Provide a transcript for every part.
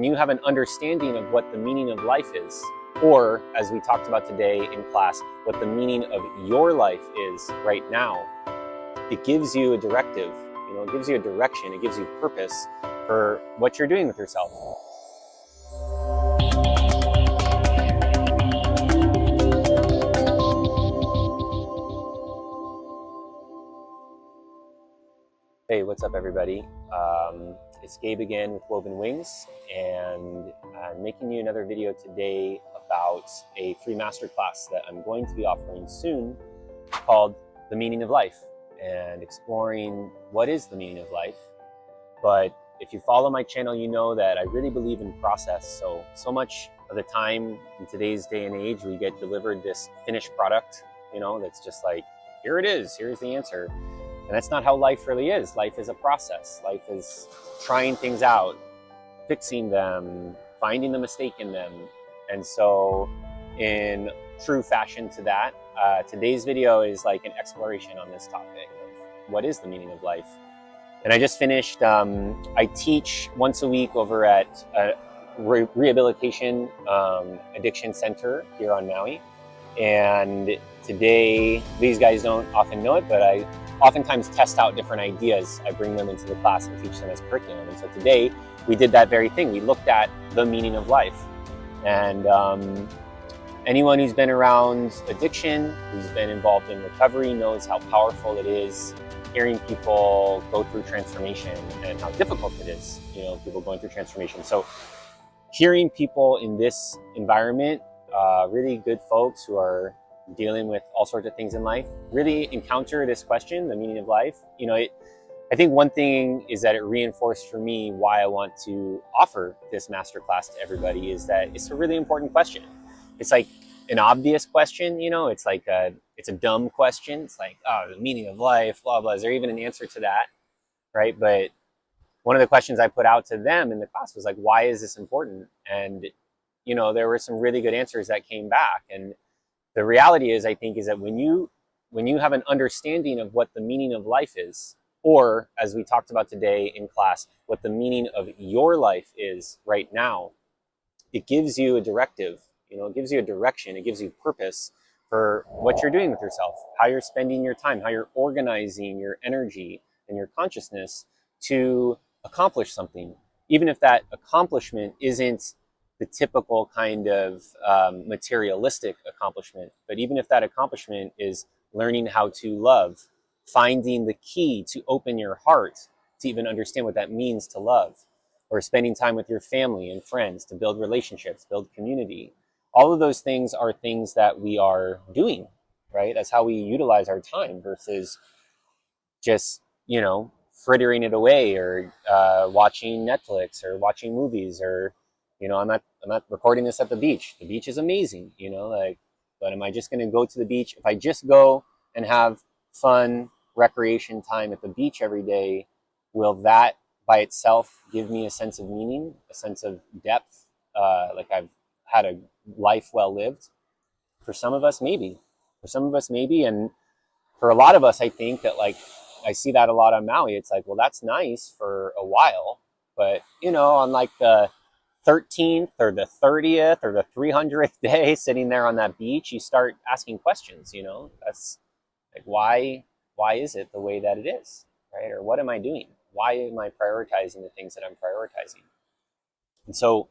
When you have an understanding of what the meaning of life is, or as we talked about today in class, what the meaning of your life is right now, it gives you a directive, it gives you a direction, it gives you purpose for what you're doing with yourself. Hey, what's up everybody? It's Gabe again with Woven Wings, and I'm making you another video today about a free masterclass that I'm going to be offering soon called The Meaning of Life, and exploring what is the meaning of life. But if you follow my channel, you know that I really believe in process. So much of the time in today's day and age, we get delivered this finished product, that's just like, here it is, here's the answer. And that's not how life really is. Life is a process. Life is trying things out, fixing them, finding the mistake in them. And so in true fashion to that, today's video is like an exploration on this topic of what is the meaning of life. And I just finished, I teach once a week over at a rehabilitation addiction center here on Maui. And today, these guys don't often know it, but I oftentimes test out different ideas. I bring them into the class and teach them as curriculum. And so today we did that very thing. We looked at the meaning of life. And anyone who's been around addiction, who's been involved in recovery, knows how powerful it is hearing people go through transformation and how difficult it is, people going through transformation. So hearing people in this environment, really good folks who are dealing with all sorts of things in life, really encounter this question, the meaning of life. I think one thing is that it reinforced for me why I want to offer this masterclass to everybody is that it's a really important question. It's like an obvious question, it's like it's a dumb question. It's like, oh, the meaning of life, blah, blah. Is there even an answer to that, right? But one of the questions I put out to them in the class was like, why is this important? And there were some really good answers that came back. And the reality is, I think, is that when you have an understanding of what the meaning of life is, or as we talked about today in class, what the meaning of your life is right now, it gives you a directive, it gives you a direction, it gives you purpose for what you're doing with yourself, how you're spending your time, how you're organizing your energy and your consciousness to accomplish something, even if that accomplishment isn't the typical kind of materialistic accomplishment. But even if that accomplishment is learning how to love, finding the key to open your heart to even understand what that means to love, or spending time with your family and friends to build relationships, build community. All of those things are things that we are doing, right? That's how we utilize our time versus just, frittering it away or watching Netflix or watching movies or, I'm not recording this at the beach. The beach is amazing, but am I just going to go to the beach? If I just go and have fun recreation time at the beach every day, will that by itself give me a sense of meaning, a sense of depth? Like I've had a life well lived? For some of us, maybe. And for a lot of us, I think that I see that a lot on Maui. It's like, well, that's nice for a while, but on like the 13th or the 30th or the 300th day sitting there on that beach, you start asking questions, that's like, why is it the way that it is, right? Or what am I doing? Why am I prioritizing the things that I'm prioritizing? And so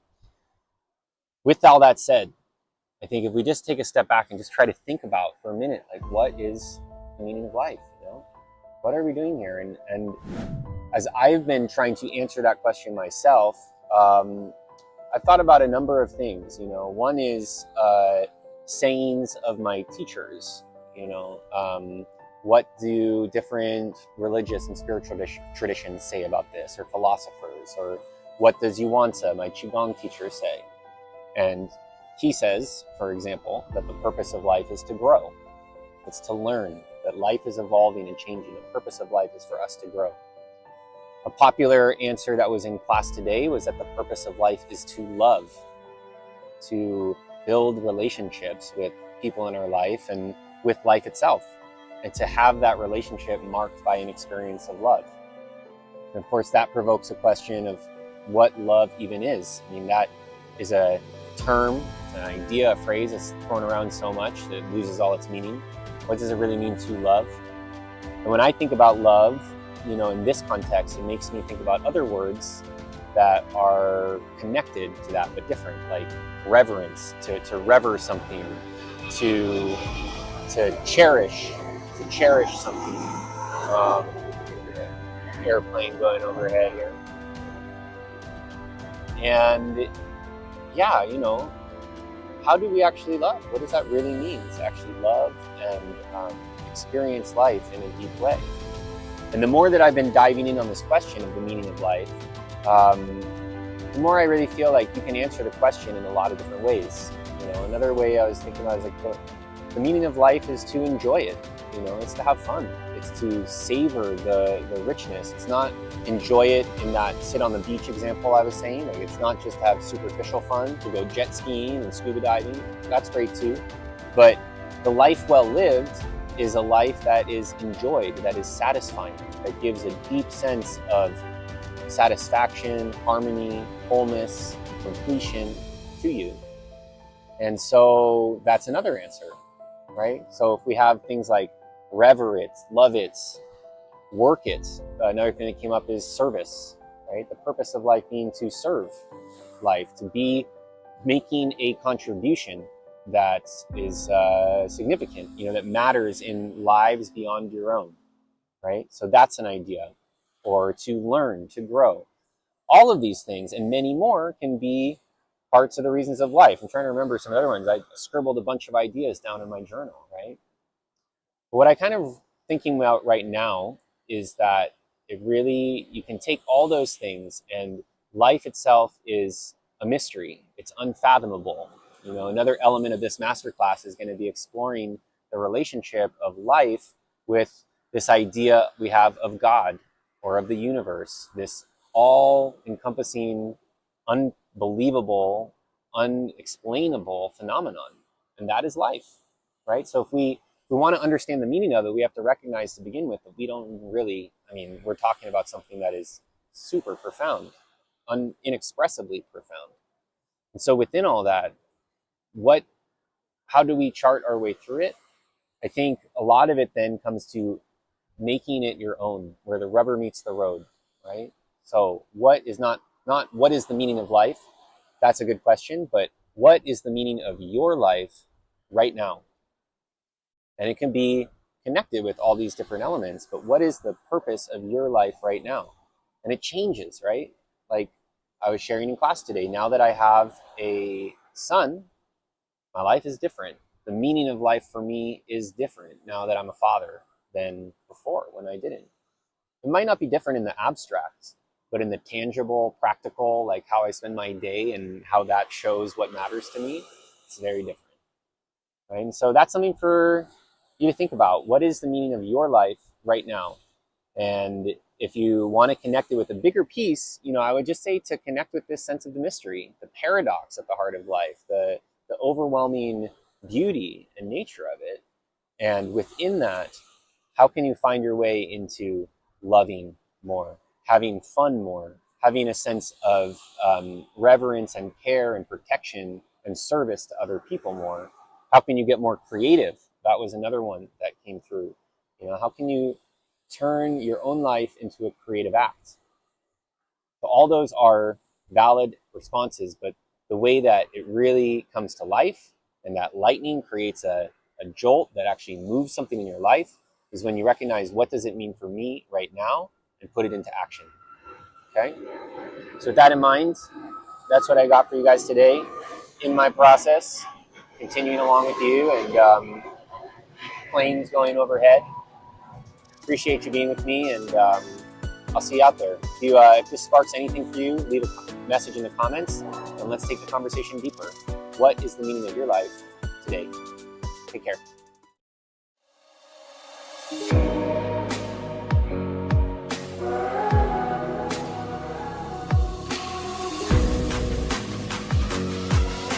with all that said, I think if we just take a step back and just try to think about for a minute, like, what is the meaning of life? What are we doing here? And as I've been trying to answer that question myself, I've thought about a number of things. One is sayings of my teachers. What do different religious and spiritual traditions say about this, or philosophers, or what does Yuanza, my Qigong teacher, say? And he says, for example, that the purpose of life is to grow. It's to learn, that life is evolving and changing. The purpose of life is for us to grow. A popular answer that was in class today was that the purpose of life is to love, to build relationships with people in our life and with life itself, and to have that relationship marked by an experience of love. And of course, that provokes a question of, what love even is. I mean, that is a term, an idea, a phrase that's thrown around so much that it loses all its meaning. What does it really mean to love? And when I think about love, in this context, it makes me think about other words that are connected to that but different, like reverence, to rever something, to cherish something. Airplane going overhead here. And yeah, how do we actually love? What does that really mean to actually love and experience life in a deep way? And the more that I've been diving in on this question of the meaning of life, the more I really feel like you can answer the question in a lot of different ways. Another way I was thinking about is like the meaning of life is to enjoy it. It's to have fun. It's to savor the richness. It's not enjoy it in that sit on the beach example I was saying. Like, it's not just have superficial fun, to go jet skiing and scuba diving. That's great too. But the life well lived is a life that is enjoyed, that is satisfying, that gives a deep sense of satisfaction, harmony, wholeness, completion to you. And so that's another answer, right? So if we have things like rever it, love it, work it, another thing that came up is service, right? The purpose of life being to serve life, to be making a contribution that is significant, that matters in lives beyond your own, right? So that's an idea. Or to learn, to grow. All of these things and many more can be parts of the reasons of life. I'm trying to remember some other ones. I scribbled a bunch of ideas down in my journal, right? But what I kind of thinking about right now is that you can take all those things, and life itself is a mystery. It's unfathomable. Another element of this masterclass is going to be exploring the relationship of life with this idea we have of God or of the universe, this all-encompassing, unbelievable, unexplainable phenomenon. And that is life, right? So if we want to understand the meaning of it, we have to recognize to begin with that we don't really, we're talking about something that is super profound, inexpressibly profound. And so within all that, how do we chart our way through it? I think a lot of it then comes to making it your own, where the rubber meets the road, right? So what is not what is the meaning of life? That's a good question, but what is the meaning of your life right now? And it can be connected with all these different elements, but what is the purpose of your life right now? And it changes, right? Like I was sharing in class today, now that I have a son, my life is different. The meaning of life for me is different now that I'm a father than before when I didn't. It might not be different in the abstract, but in the tangible, practical, like how I spend my day and how that shows what matters to me, it's very different, right? And so that's something for you to think about. What is the meaning of your life right now? And if you want to connect it with a bigger piece, I would just say to connect with this sense of the mystery, the paradox at the heart of life, the overwhelming beauty and nature of it. And within that, how can you find your way into loving more, having fun more, having a sense of reverence and care and protection and service to other people more? How can you get more creative? That was another one that came through. How can you turn your own life into a creative act? So all those are valid responses, but the way that it really comes to life and that lightning creates a jolt that actually moves something in your life is when you recognize, what does it mean for me right now, and put it into action. Okay? So with that in mind, that's what I got for you guys today in my process, continuing along with you, and planes going overhead. Appreciate you being with me, and I'll see you out there. If this sparks anything for you, leave a message in the comments, and let's take the conversation deeper. What is the meaning of your life today? Take care.